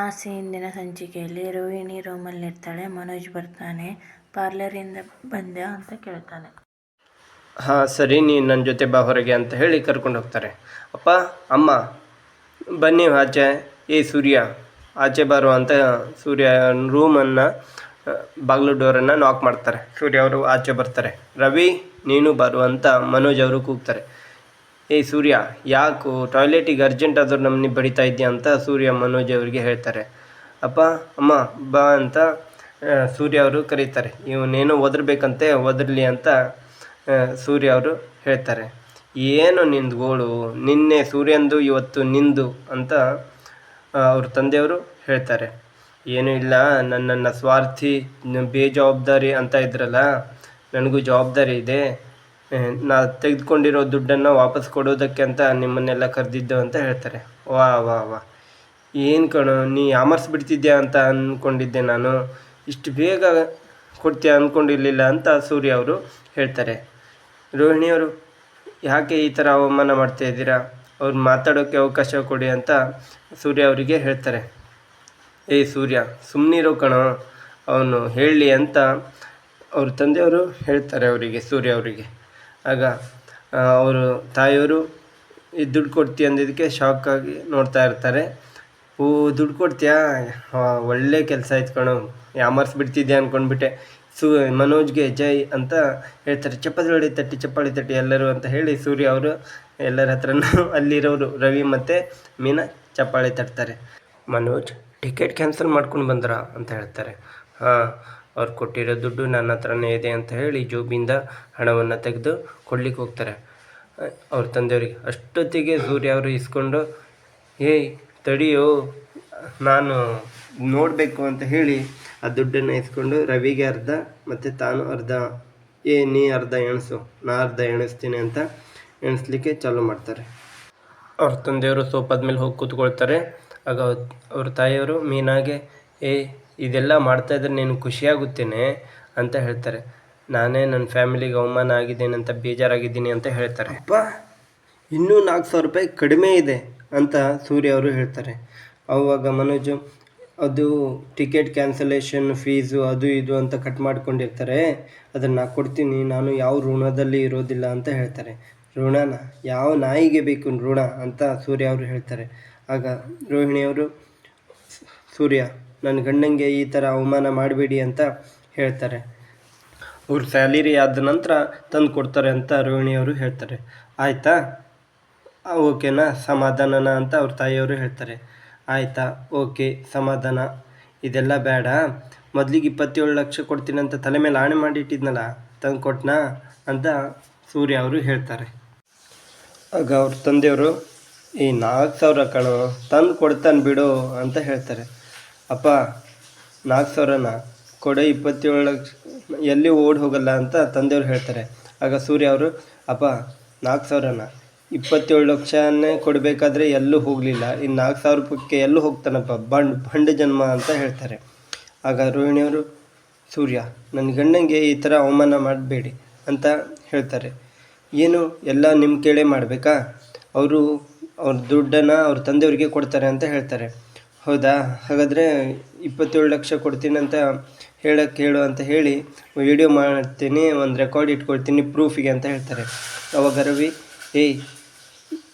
ಆಸೆ ಹಿಂದಿನ ಸಂಚಿಕೆಯಲ್ಲಿ ರೋಹಿಣಿ ರೂಮಲ್ಲಿರ್ತಾಳೆ. ಮನೋಜ್ ಬರ್ತಾನೆ. ಪಾರ್ಲರಿಂದ ಬಂದ್ಯಾ ಅಂತ ಕೇಳ್ತಾನೆ. ಹಾಂ ಸರಿ, ನೀನು ನನ್ನ ಜೊತೆ ಬಾ ಹೊರಗೆ ಅಂತ ಹೇಳಿ ಕರ್ಕೊಂಡು ಹೋಗ್ತಾರೆ. ಅಪ್ಪ ಅಮ್ಮ ಬನ್ನಿ ಆಚೆ, ಸೂರ್ಯ ಆಚೆ ಬಾರು ಅಂತ ಸೂರ್ಯ ರೂಮನ್ನು ಬಾಗಿಲು ಡೋರನ್ನು ನಾಕ್ ಮಾಡ್ತಾರೆ. ಸೂರ್ಯ ಅವರು ಆಚೆ ಬರ್ತಾರೆ. ರವಿ ನೀನು ಬಾರು ಅಂತ ಮನೋಜ್ ಅವರು ಕೂಗ್ತಾರೆ. ಸೂರ್ಯ ಯಾಕು ಟಾಯ್ಲೆಟಿಗೆ ಅರ್ಜೆಂಟ್ ಆದರೂ ನಮ್ಮನ್ನ ಬಡಿತಾ ಇದೆಯಾ ಅಂತ ಸೂರ್ಯ ಮನೋಜ್ ಅವರಿಗೆ ಹೇಳ್ತಾರೆ. ಅಪ್ಪ ಅಮ್ಮ ಬಾ ಅಂತ ಸೂರ್ಯ ಅವರು ಕರೀತಾರೆ. ಇವನೇನೋ ಒದರ್ಬೇಕಂತೆ, ಒದರ್ಲಿ ಅಂತ ಸೂರ್ಯ ಅವರು ಹೇಳ್ತಾರೆ. ಏನು ನಿಂದು ಗೋಳು, ನಿನ್ನೆ ಸೂರ್ಯಂದು ಇವತ್ತು ನಿಂದು ಅಂತ ಅವ್ರ ತಂದೆಯವರು ಹೇಳ್ತಾರೆ. ಏನೂ ಇಲ್ಲ, ನನ್ನನ್ನು ಸ್ವಾರ್ಥಿ ಬೇಜವಾಬ್ದಾರಿ ಅಂತ ಇದ್ರಲ್ಲ, ನನಗೂ ಜವಾಬ್ದಾರಿ ಇದೆ. ನಾ ತೆಗೆದುಕೊಂಡಿರೋ ದುಡ್ಡನ್ನು ವಾಪಸ್ ಕೊಡೋದಕ್ಕೆ ಅಂತ ನಿಮ್ಮನ್ನೆಲ್ಲ ಕರೆದಿದ್ದು ಅಂತ ಹೇಳ್ತಾರೆ. ವಾ ವಾ ವಾ, ಏನು ಕಣೋ ನೀ ಯಾಮರ್ಸ್ಬಿಡ್ತಿದ್ಯಾ ಅಂತ ಅಂದ್ಕೊಂಡಿದ್ದೆ ನಾನು, ಇಷ್ಟು ಬೇಗ ಕೊಡ್ತೀಯ ಅಂದ್ಕೊಂಡಿರಲಿಲ್ಲ ಅಂತ ಸೂರ್ಯ ಅವರು ಹೇಳ್ತಾರೆ. ರೋಹಿಣಿಯವರು ಯಾಕೆ ಈ ಥರ ಅವಮಾನ ಮಾಡ್ತಾಯಿದ್ದೀರಾ, ಅವ್ರು ಮಾತಾಡೋಕ್ಕೆ ಅವಕಾಶ ಕೊಡಿ ಅಂತ ಸೂರ್ಯ ಅವರಿಗೆ ಹೇಳ್ತಾರೆ. ಸೂರ್ಯ ಸುಮ್ಮನಿರೋ ಕಣೋ, ಅವನು ಹೇಳಲಿ ಅಂತ ಅವ್ರ ತಂದೆಯವರು ಹೇಳ್ತಾರೆ ಅವರಿಗೆ, ಸೂರ್ಯ ಅವರಿಗೆ. ಆಗ ಅವರು ತಾಯಿಯವರು ಈ ದುಡ್ಡು ಕೊಡ್ತೀಯ ಅಂದಿದ್ದಕ್ಕೆ ಶಾಕಾಗಿ ನೋಡ್ತಾ ಇರ್ತಾರೆ. ದುಡ್ಡು ಕೊಡ್ತೀಯಾ, ಒಳ್ಳೆ ಕೆಲಸ ಆಯ್ತು ಕಣೋ, ಯಾಮರ್ಸ್ಬಿಡ್ತಿದ್ಯಾ ಅಂದ್ಕೊಂಡ್ಬಿಟ್ಟೆ. ಮನೋಜ್ಗೆ ಜೈ ಅಂತ ಹೇಳ್ತಾರೆ. ಚಪ್ಪಾಳಿ ತಟ್ಟಿ ಎಲ್ಲರೂ ಅಂತ ಹೇಳಿ ಸೂರ್ಯ ಅವರು ಎಲ್ಲರ ಹತ್ರನೂ ಅಲ್ಲಿರೋರು ರವಿ ಮತ್ತು ಮೀನಾ ಚಪ್ಪಾಳಿ ತಟ್ತಾರೆ. ಮನೋಜ್ ಟಿಕೆಟ್ ಕ್ಯಾನ್ಸಲ್ ಮಾಡ್ಕೊಂಡು ಬಂದ್ರಾ ಅಂತ ಹೇಳ್ತಾರೆ. ಹಾಂ, ಅವ್ರು ಕೊಟ್ಟಿರೋ ದುಡ್ಡು ನನ್ನ ಹತ್ರನೇ ಇದೆ ಅಂತ ಹೇಳಿ ಜೋಬಿಂದ ಹಣವನ್ನು ತೆಗೆದು ಕೊಡ್ಲಿಕ್ಕೆ ಹೋಗ್ತಾರೆ ಅವ್ರ ತಂದೆಯವರಿಗೆ. ಅಷ್ಟೊತ್ತಿಗೆ ಸೂರ್ಯ ಅವರು ಇಸ್ಕೊಂಡು ತಡಿಯೋ ನಾನು ನೋಡಬೇಕು ಅಂತ ಹೇಳಿ ಆ ದುಡ್ಡನ್ನು ಇಸ್ಕೊಂಡು ರವಿಗೆ ಅರ್ಧ ಮತ್ತು ತಾನು ಅರ್ಧ, ನೀ ಅರ್ಧ ಎಣಿಸು, ನಾ ಅರ್ಧ ಎಣಿಸ್ತೀನಿ ಅಂತ ಎಣಿಸ್ಲಿಕ್ಕೆ ಚಾಲೂ ಮಾಡ್ತಾರೆ. ಅವ್ರ ತಂದೆಯವರು ಸೋಫಾದ ಮೇಲೆ ಹೋಗಿ ಕೂತ್ಕೊಳ್ತಾರೆ. ಆಗ ಅವ್ರ ತಾಯಿಯವರು ಮೀನಾಗೆ ಇದೆಲ್ಲ ಮಾಡ್ತಾಯಿದ್ರೆ ನೀನು ಖುಷಿಯಾಗುತ್ತೇನೆ ಅಂತ ಹೇಳ್ತಾರೆ. ನಾನೇ ನನ್ನ ಫ್ಯಾಮಿಲಿಗೆ ಅವಮಾನ ಆಗಿದ್ದೇನೆ ಅಂತ ಬೇಜಾರಾಗಿದ್ದೀನಿ ಅಂತ ಹೇಳ್ತಾರೆ. ಅಪ್ಪ ಇನ್ನೂ 4,000 ರೂಪಾಯಿ ಕಡಿಮೆ ಇದೆ ಅಂತ ಸೂರ್ಯ ಅವರು ಹೇಳ್ತಾರೆ. ಆವಾಗ ಮನೋಜು ಅದು ಟಿಕೆಟ್ ಕ್ಯಾನ್ಸಲೇಷನ್ ಫೀಸು ಅದು ಇದು ಅಂತ ಕಟ್ ಮಾಡ್ಕೊಂಡಿರ್ತಾರೆ, ಅದನ್ನು ಕೊಡ್ತೀನಿ, ನಾನು ಯಾವ ಋಣದಲ್ಲಿ ಇರೋದಿಲ್ಲ ಅಂತ ಹೇಳ್ತಾರೆ. ಋಣನ ಯಾವ ನಾಯಿಗೆ ಬೇಕು ಋಣ ಅಂತ ಸೂರ್ಯ ಅವರು ಹೇಳ್ತಾರೆ. ಆಗ ರೋಹಿಣಿಯವರು ಸೂರ್ಯ ನನ್ನ ಗಂಡಂಗೆ ಈ ಥರ ಅವಮಾನ ಮಾಡಬೇಡಿ ಅಂತ ಹೇಳ್ತಾರೆ. ಅವ್ರ ಸ್ಯಾಲರಿ ಆದ ನಂತರ ತಂದು ಕೊಡ್ತಾರೆ ಅಂತ ರೋಹಿಣಿಯವರು ಹೇಳ್ತಾರೆ. ಆಯಿತಾ, ಓಕೆನಾ, ಸಮಾಧಾನನ ಅಂತ ಅವ್ರ ತಾಯಿಯವರು ಹೇಳ್ತಾರೆ. ಆಯಿತಾ, ಓಕೆ, ಸಮಾಧಾನ, ಇದೆಲ್ಲ ಬೇಡ, ಮೊದಲಿಗೆ 27 ಲಕ್ಷ ಕೊಡ್ತೀನಿ ಅಂತ ತಲೆ ಮೇಲೆ ಆಣೆ ಮಾಡಿಟ್ಟಿದ್ನಲ್ಲ, ತಂದು ಕೊಟ್ಟನಾ ಅಂತ ಸೂರ್ಯ ಅವರು ಹೇಳ್ತಾರೆ. ಆಗ ಅವ್ರ ತಂದೆಯವರು 4,000 ಕಣೋ, ತಂದು ಕೊಡ್ತಾನೆ ಬಿಡು ಅಂತ ಹೇಳ್ತಾರೆ. ಅಪ್ಪ 4,000ನ ಕೊಡು, 27 ಲಕ್ಷ ಎಲ್ಲಿ ಓಡಿ ಹೋಗಲ್ಲ ಅಂತ ತಂದೆಯವರು ಹೇಳ್ತಾರೆ. ಆಗ ಸೂರ್ಯ ಅವರು ಅಪ್ಪ 4,000ನ 27 ಲಕ್ಷನೇ ಕೊಡಬೇಕಾದ್ರೆ ಎಲ್ಲೂ ಹೋಗಲಿಲ್ಲ, ಇನ್ನು 4,000 ರೂಪಾಯಿಗೆ ಎಲ್ಲೂ ಹೋಗ್ತಾನಪ್ಪ, ಬಂಡ ಜನ್ಮ ಅಂತ ಹೇಳ್ತಾರೆ. ಆಗ ರೋಹಿಣಿಯವರು ಸೂರ್ಯ ನನ್ನ ಗಂಡಂಗೆ ಈ ಥರ ಅವಮಾನ ಮಾಡಬೇಡಿ ಅಂತ ಹೇಳ್ತಾರೆ. ಏನು ಎಲ್ಲ ನಿಮ್ಮ ಕೇಳೇ ಮಾಡಬೇಕಾ, ಅವ್ರ ದುಡ್ಡನ್ನು ಅವ್ರ ತಂದೆಯವ್ರಿಗೆ ಕೊಡ್ತಾರೆ ಅಂತ ಹೇಳ್ತಾರೆ. ಹೌದಾ, ಹಾಗಾದರೆ 27 ಲಕ್ಷ ಕೊಡ್ತೀನಿ ಅಂತ ಹೇಳು ಅಂತ ಹೇಳಿ ವಿಡಿಯೋ ಮಾಡ್ತೀನಿ, ಒಂದು ರೆಕಾರ್ಡ್ ಇಟ್ಕೊಳ್ತೀನಿ ಪ್ರೂಫಿಗೆ ಅಂತ ಹೇಳ್ತಾರೆ. ಅವಾಗ ರವಿ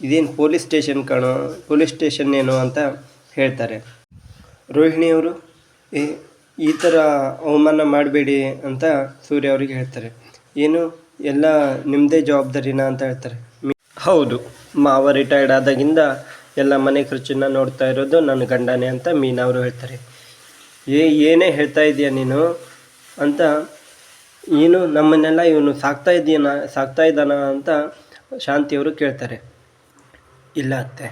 ಇದೇನು ಪೊಲೀಸ್ ಸ್ಟೇಷನ್ ಕಾಣೋ, ಪೊಲೀಸ್ ಸ್ಟೇಷನ್ ಏನು ಅಂತ ಹೇಳ್ತಾರೆ. ರೋಹಿಣಿಯವರು ಈ ಥರ ಅವಮಾನ ಮಾಡಬೇಡಿ ಅಂತ ಸೂರ್ಯ ಅವರಿಗೆ ಹೇಳ್ತಾರೆ. ಏನು ಎಲ್ಲ ನಿಮ್ಮದೇ ಜವಾಬ್ದಾರಿನಾ ಅಂತ ಹೇಳ್ತಾರೆ. ಹೌದು, ಮಾವ ರಿಟೈರ್ಡ್ ಆದಾಗಿಂದ ಎಲ್ಲ ಮನೆ ಖರ್ಚನ್ನು ನೋಡ್ತಾ ಇರೋದು ನನ್ನ ಗಂಡನೇ ಅಂತ ಮೀನಾ ಅವರು ಹೇಳ್ತಾರೆ. ಏನೇ ಹೇಳ್ತಾ ಇದೀಯ ನೀನು ಅಂತ, ಏನು ನಮ್ಮನ್ನೆಲ್ಲ ಇವನು ಸಾಕ್ತಾ ಇದ್ದಾನ ಅಂತ ಶಾಂತಿಯವರು ಕೇಳ್ತಾರೆ. ಇಲ್ಲ ಅತ್ತೆ,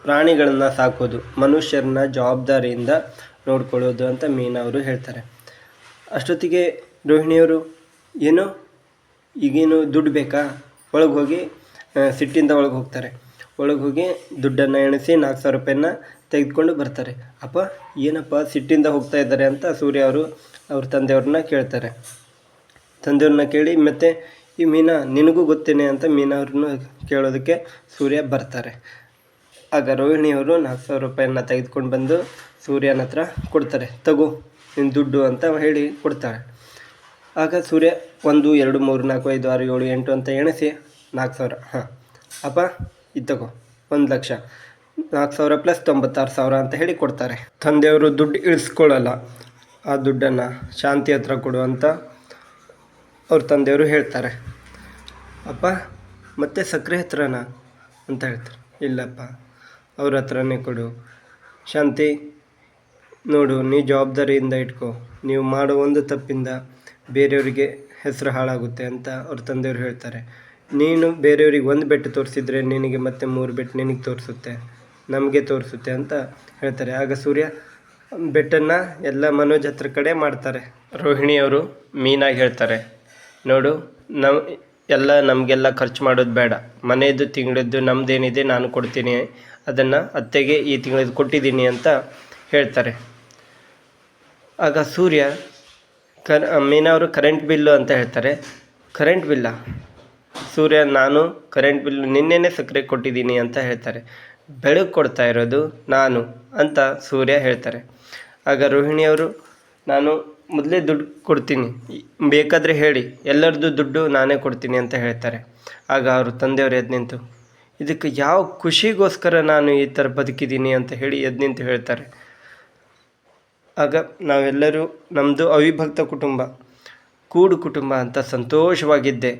ಪ್ರಾಣಿಗಳನ್ನು ಸಾಕೋದು ಮನುಷ್ಯರನ್ನ ಜವಾಬ್ದಾರಿಯಿಂದ ನೋಡ್ಕೊಳ್ಳೋದು ಅಂತ ಮೀನಾ ಅವರು ಹೇಳ್ತಾರೆ. ಅಷ್ಟೊತ್ತಿಗೆ ರೋಹಿಣಿಯವರು ಏನು ಈಗೇನು ದುಡ್ಡು ಬೇಕಾ, ಒಳಗೆ ಹೋಗಿ ಸಿಟ್ಟಿಂದ ಒಳಗೆ ಹೋಗ್ತಾರೆ. ಒಳಗೆ ಹೋಗಿ ದುಡ್ಡನ್ನು ಎಣಿಸಿ 4,000 ರೂಪಾಯಿನ ತೆಗೆದುಕೊಂಡು ಬರ್ತಾರೆ. ಅಪ್ಪ ಏನಪ್ಪ ಸಿಟ್ಟಿಂದ ಹೋಗ್ತಾ ಇದ್ದಾರೆ ಅಂತ ಸೂರ್ಯ ಅವರು ಅವ್ರ ತಂದೆಯವ್ರನ್ನ ಕೇಳ್ತಾರೆ. ತಂದೆಯವ್ರನ್ನ ಕೇಳಿ ಮತ್ತು ಈ ಮೀನಾ ನಿನಗೂ ಗೊತ್ತೇನೆ ಅಂತ ಮೀನಾ ಅವ್ರನ್ನ ಕೇಳೋದಕ್ಕೆ ಸೂರ್ಯ ಬರ್ತಾರೆ. ಆಗ ರೋಹಿಣಿಯವರು 4,000 ರೂಪಾಯಿನ ತೆಗೆದುಕೊಂಡು ಬಂದು ಸೂರ್ಯನ ಹತ್ರ ಕೊಡ್ತಾರೆ. ತಗೋ ನಿನ್ನ ದುಡ್ಡು ಅಂತ ಹೇಳಿ ಕೊಡ್ತಾಳೆ. ಆಗ ಸೂರ್ಯ 1 2 3 4 5 6 7 8 ಅಂತ ಎಣಿಸಿ 4,000. ಹಾಂ ಅಪ್ಪ ಇದು ತಗೋ 1,00,000, 4,000 ಪ್ಲಸ್ 96,000 ಅಂತ ಹೇಳಿ ಕೊಡ್ತಾರೆ. ತಂದೆಯವರು ದುಡ್ಡು ಇಳಿಸ್ಕೊಳ್ಳಲ್ಲ, ಆ ದುಡ್ಡನ್ನು ಶಾಂತಿ ಹತ್ರ ಕೊಡು ಅಂತ ಅವ್ರ ತಂದೆಯವರು ಹೇಳ್ತಾರೆ. ಅಪ್ಪ ಮತ್ತೆ ಸಕ್ಕರೆ ಹತ್ರನಾ ಅಂತ ಹೇಳ್ತಾರೆ. ಇಲ್ಲಪ್ಪ ಅವ್ರ ಹತ್ರನೇ ಕೊಡು. ಶಾಂತಿ ನೋಡು, ನೀ ಜವಾಬ್ದಾರಿಯಿಂದ ಇಟ್ಕೋ, ನೀವು ಮಾಡೋ ಒಂದು ತಪ್ಪಿಂದ ಬೇರೆಯವರಿಗೆ ಹೆಸರು ಹಾಳಾಗುತ್ತೆ ಅಂತ ಅವ್ರ ತಂದೆಯವರು ಹೇಳ್ತಾರೆ. ನೀನು ಬೇರೆಯವ್ರಿಗೆ 1 ಬೆಟ್ಟು ತೋರಿಸಿದ್ರೆ ನಿನಗೆ ಮತ್ತೆ 3 ಬೆಟ್ಟು ನಿನಗೆ ತೋರಿಸುತ್ತೆ, ನಮಗೆ ತೋರಿಸುತ್ತೆ ಅಂತ ಹೇಳ್ತಾರೆ. ಆಗ ಸೂರ್ಯ ಬೆಟ್ಟನ್ನು ಎಲ್ಲ ಮನೋಜ್ ಹತ್ರ ಕಡೆ ಮಾಡ್ತಾರೆ. ರೋಹಿಣಿಯವರು ಮೀನಾಗಿ ಹೇಳ್ತಾರೆ, ನೋಡು ನಮಗೆಲ್ಲ ಖರ್ಚು ಮಾಡೋದು ಬೇಡ, ಮನೆಯದು ತಿಂಗಳದ್ದು ನಮ್ಮದೇನಿದೆ ನಾನು ಕೊಡ್ತೀನಿ, ಅದನ್ನು ಅತ್ತೆಗೆ ಈ ತಿಂಗಳದ್ದು ಕೊಟ್ಟಿದ್ದೀನಿ ಅಂತ ಹೇಳ್ತಾರೆ. ಆಗ ಸೂರ್ಯ ಮೀನವರು ಕರೆಂಟ್ ಬಿಲ್ಲು ಅಂತ ಹೇಳ್ತಾರೆ. ಕರೆಂಟ್ ಬಿಲ್ಲ? ಸೂರ್ಯ ನಾನು ಕರೆಂಟ್ ಬಿಲ್ಲು ನಿನ್ನೆನೇ ಸಕ್ಕರೆ ಕೊಟ್ಟಿದ್ದೀನಿ ಅಂತ ಹೇಳ್ತಾರೆ. ಬೆಳಕು ಕೊಡ್ತಾ ಇರೋದು ನಾನು ಅಂತ ಸೂರ್ಯ ಹೇಳ್ತಾರೆ. ಆಗ ರೋಹಿಣಿಯವರು ನಾನು ಮೊದಲೇ ದುಡ್ಡು ಕೊಡ್ತೀನಿ, ಬೇಕಾದರೆ ಹೇಳಿ, ಎಲ್ಲರದ್ದು ದುಡ್ಡು ನಾನೇ ಕೊಡ್ತೀನಿ ಅಂತ ಹೇಳ್ತಾರೆ. ಆಗ ಅವರು ತಂದೆಯವರು ಎದ್ದು ನಿಂತು, ಇದಕ್ಕೆ ಯಾವ ಖುಷಿಗೋಸ್ಕರ ನಾನು ಈ ಥರ ಬದುಕಿದ್ದೀನಿ ಅಂತ ಹೇಳಿ ಎದ್ದು ನಿಂತು ಹೇಳ್ತಾರೆ. ಆಗ ನಾವೆಲ್ಲರೂ ನಮ್ಮದು ಅವಿಭಕ್ತ ಕುಟುಂಬ, ಕೂಡು ಕುಟುಂಬ ಅಂತ ಸಂತೋಷವಾಗಿದ್ದೆ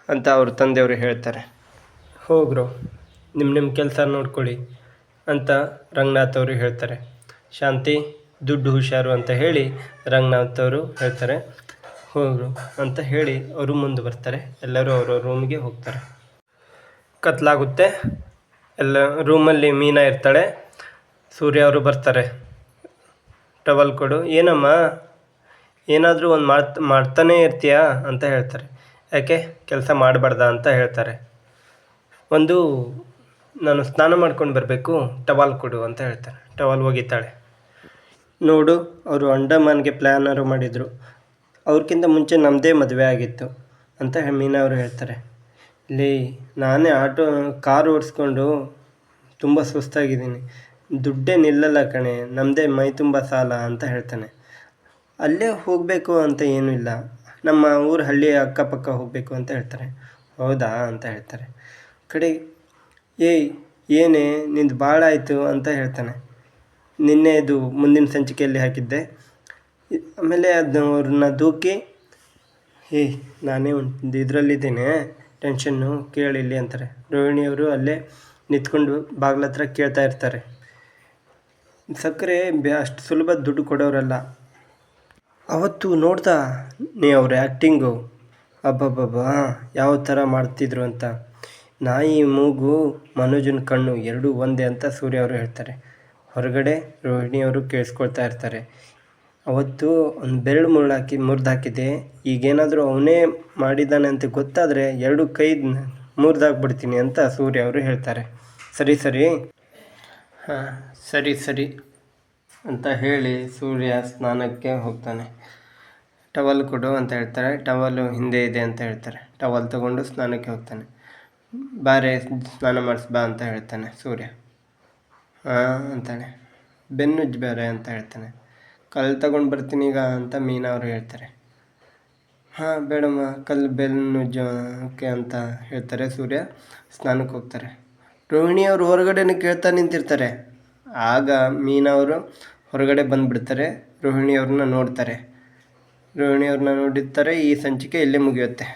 ಅಂತ ಅವ್ರ ತಂದೆಯವರು ಹೇಳ್ತಾರೆ. ಹೋಗ್ರು ನಿಮ್ಮ ಕೆಲಸ ನೋಡ್ಕೊಳ್ಳಿ ಅಂತ ರಂಗನಾಥ್ ಅವರು ಹೇಳ್ತಾರೆ. ಶಾಂತಿ ದುಡ್ಡು ಹುಷಾರು ಅಂತ ಹೇಳಿ ರಂಗನಾಥ್ ಅವರು ಹೇಳ್ತಾರೆ. ಹೋಗ್ರು ಅಂತ ಹೇಳಿ ಅವರು ಮುಂದೆ ಬರ್ತಾರೆ. ಎಲ್ಲರೂ ಅವ್ರವ್ರ ರೂಮಿಗೆ ಹೋಗ್ತಾರೆ. ಕತ್ಲಾಗುತ್ತೆ. ಎಲ್ಲ ರೂಮಲ್ಲಿ ಮೀನಾ ಇರ್ತಾಳೆ. ಸೂರ್ಯ ಅವರು ಬರ್ತಾರೆ. ಟವಲ್ ಕೊಡು. ಏನಮ್ಮ ಏನಾದರೂ ಒಂದು ಮಾಡ್ತಾನೇ ಇರ್ತೀಯಾ ಅಂತ ಹೇಳ್ತಾರೆ. ಯಾಕೆ ಕೆಲಸ ಮಾಡಬಾರ್ದಾ ಅಂತ ಹೇಳ್ತಾರೆ. ನಾನು ಸ್ನಾನ ಮಾಡ್ಕೊಂಡು ಬರಬೇಕು, ಟವಲ್ ಕೊಡು ಅಂತ ಹೇಳ್ತಾರೆ. ಟವಲ್ ಒಗಿತಾಳೆ. ನೋಡು, ಅವರು ಅಂಡಮಾನ್ಗೆ ಪ್ಲ್ಯಾನರು ಮಾಡಿದರು, ಅವ್ರಿಗಿಂತ ಮುಂಚೆ ನಮ್ಮದೇ ಮದುವೆ ಆಗಿತ್ತು ಅಂತ ಮೀನಾ ಅವರು ಹೇಳ್ತಾರೆ. ನಾನೇ ಕಾರು ಓಡಿಸ್ಕೊಂಡು ತುಂಬ ಸುಸ್ತಾಗಿದ್ದೀನಿ, ದುಡ್ಡೇ ನಿಲ್ಲಲ್ಲ ಕಣೆ, ನಮ್ಮದೇ ಮೈ ತುಂಬ ಸಾಲ ಅಂತ ಹೇಳ್ತಾನೆ. ಅಲ್ಲೇ ಹೋಗಬೇಕು ಅಂತ ಏನೂ ಇಲ್ಲ, ನಮ್ಮ ಊರು ಹಳ್ಳಿ ಅಕ್ಕಪಕ್ಕ ಹೋಗಬೇಕು ಅಂತ ಹೇಳ್ತಾರೆ. ಹೌದಾ ಅಂತ ಹೇಳ್ತಾರೆ. ಕಡೆ ಏನೇ ನಿಂದು ಭಾಳ ಆಯಿತು ಅಂತ ಹೇಳ್ತಾನೆ. ನಿನ್ನೆ ಇದು ಮುಂದಿನ ಸಂಚಿಕೆಯಲ್ಲಿ ಹಾಕಿದ್ದೆ. ಆಮೇಲೆ ಅವ್ರನ್ನ ದೂಕಿ ನಾನೇ ಒಂದು ಇದರಲ್ಲಿದ್ದೇನೆ, ಟೆನ್ಷನ್ನು ಕೇಳಿಲ್ಲಿ ಅಂತಾರೆ. ರೋಹಿಣಿಯವರು ಅಲ್ಲೇ ನಿಂತ್ಕೊಂಡು ಬಾಗ್ಲ ಹತ್ರ ಕೇಳ್ತಾ ಇರ್ತಾರೆ. ಸಕ್ಕರೆ ಅಷ್ಟು ಸುಲಭ ದುಡ್ಡು ಕೊಡೋರಲ್ಲ. ಅವತ್ತು ನೋಡ್ತಾ ಅವ್ರ ಆ್ಯಕ್ಟಿಂಗು, ಅಬ್ಬಬ್ಬಬ್ಬಾ ಯಾವ ಥರ ಮಾಡ್ತಿದ್ರು ಅಂತ. ನಾಯಿ ಮೂಗು ಮನೋಜನ ಕಣ್ಣು ಎರಡೂ ಒಂದೇ ಅಂತ ಸೂರ್ಯ ಅವರು ಹೇಳ್ತಾರೆ. ಹೊರಗಡೆ ರೋಹಿಣಿಯವರು ಕೇಳಿಸ್ಕೊಳ್ತಾ ಇರ್ತಾರೆ. ಅವತ್ತು ಒಂದು ಬೆರಳು ಮುರಿದಾಕಿದ್ದೆ, ಈಗೇನಾದರೂ ಅವನೇ ಮಾಡಿದ್ದಾನೆ ಅಂತ ಗೊತ್ತಾದರೆ 2 ಕೈ ಮುರಿದಾಕ್ಬಿಡ್ತೀನಿ ಅಂತ ಸೂರ್ಯ ಅವರು ಹೇಳ್ತಾರೆ. ಸರಿ ಹಾಂ ಸರಿ ಅಂತ ಹೇಳಿ ಸೂರ್ಯ ಸ್ನಾನಕ್ಕೆ ಹೋಗ್ತಾನೆ. ಟವಲ್ ಕೊಡು ಅಂತ ಹೇಳ್ತಾರೆ. ಟವಲು ಹಿಂದೆ ಇದೆ ಅಂತ ಹೇಳ್ತಾರೆ. ಟವಲ್ ತೊಗೊಂಡು ಸ್ನಾನಕ್ಕೆ ಹೋಗ್ತಾನೆ. ಬಾರೆ ಸ್ನಾನ ಮಾಡಿಸ್ಬಾ ಅಂತ ಹೇಳ್ತಾನೆ ಸೂರ್ಯ. ಹಾಂ ಅಂತಾಳೆ. ಬೆನ್ನುಜ್ಜು ಬೇರೆ ಅಂತ ಹೇಳ್ತಾನೆ. ಕಲ್ಲು ತಗೊಂಡು ಬರ್ತೀನಿ ಈಗ ಅಂತ ಮೀನಾ ಅವರು ಹೇಳ್ತಾರೆ. ಹಾಂ ಬೇಡಮ್ಮ, ಬೆನ್ನುಜ್ಜೋಕೆ ಅಂತ ಹೇಳ್ತಾರೆ. ಸೂರ್ಯ ಸ್ನಾನಕ್ಕೆ ಹೋಗ್ತಾರೆ. ರೋಹಿಣಿಯವರು ಹೊರಗಡೆನೇ ಕೇಳ್ತಾ ನಿಂತಿರ್ತಾರೆ. ಆಗ ಮೀನಾ ಅವರು ಹೊರಗಡೆ ಬಂದುಬಿಡ್ತಾರೆ. ರೋಹಿಣಿಯವ್ರನ್ನ ನೋಡ್ತಾರೆ. ರೋಹಿಣಿಯವ್ರನ್ನ ನೋಡಿರ್ತಾರೆ. ಈ ಸಂಚಿಕೆ ಇಲ್ಲೇ ಮುಗಿಯುತ್ತೆ.